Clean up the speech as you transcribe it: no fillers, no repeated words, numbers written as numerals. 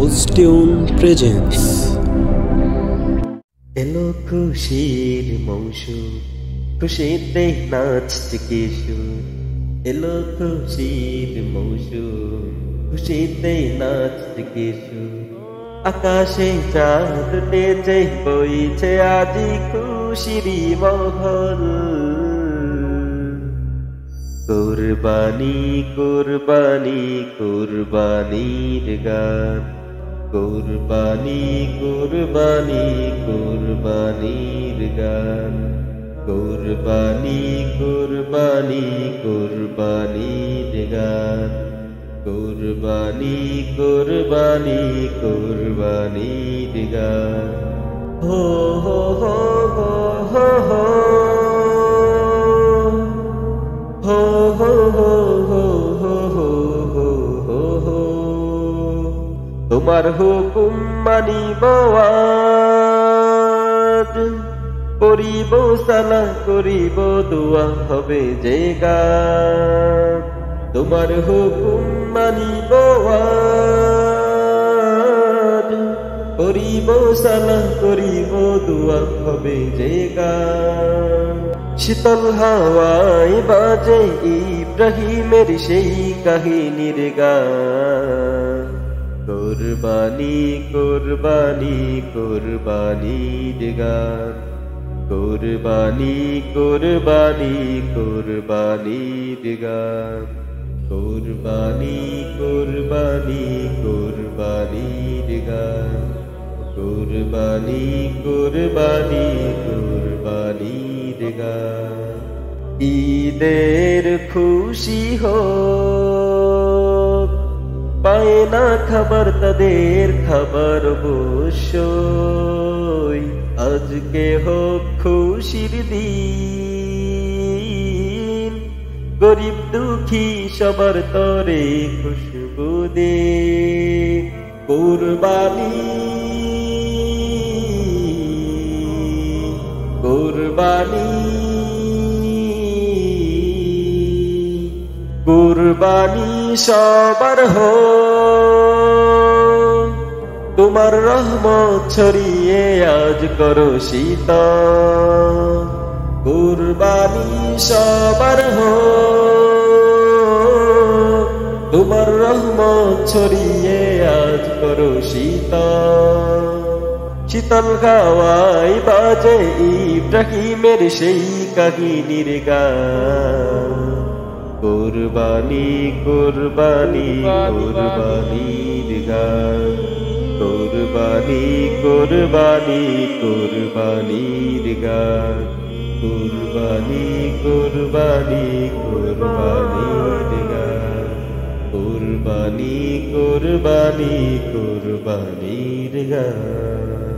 Tune presents. এলো খুশির মৌসুম, খুশিতে নাচছে কিশোর। এলো খুশির মৌসুম, খুশিতে নাচছে কিশোর। আকাশে চাঁদ উঠেছে, বইছে আজি খুশিরই মহল। কুরবানি কুরবানি কুরবানির গান, কুরবানি কুরবানি কুরবানির গান, কুরবানি কুরবানি কুরবানির গান, কুরবানি কুরবানি কুরবানির গান। হো হো হো হো হো হো হো হো হো হো হো হো হো হো। তোমার হুকুম মানিব আজ, করিব সালাহ করিব দোয়া হবে যে গান। তোমার হুকুম মানিব আজ, করিব সালাহ করিব দোয়া হবে যে গান। শীতল হাওয়ায় বাজে ইব্রাহিমের সেই কাহিনীর গান। কুরবানি কুরবানি কুরবানির গান, কুরবানি কুরবানি কুরবানির গান, কুরবানি কুরবানি কুরবানির গান, কুরবানি কুরবানি কুরবানির গান। ঈদের খুশি হোক, পায় না খাবার তাদের খাবার অবশ্যই। আজকে হোক খুশির দিন, গরিব দুঃখী সবার তরে খুশবু দে। কুরবানি কুরবানি কুরবানি সবার হোক, তোমার রহমত ছড়িয়ে আজ করো শীতল। কুরবানি সবার হোক, তোমার রহমত ছড়িয়ে আজ করো শীতল। শীতল হাওয়ায় বাজে ইব্রাহিমের সেই কাহিনীর গান। কুরবানি কুরবানি কুরবানির গান, কুরবানি কুরবানি কুরবানির গান, কুরবানি কুরবানি কুরবানির গান, কুরবানি কুরবানি কুরবানির গান।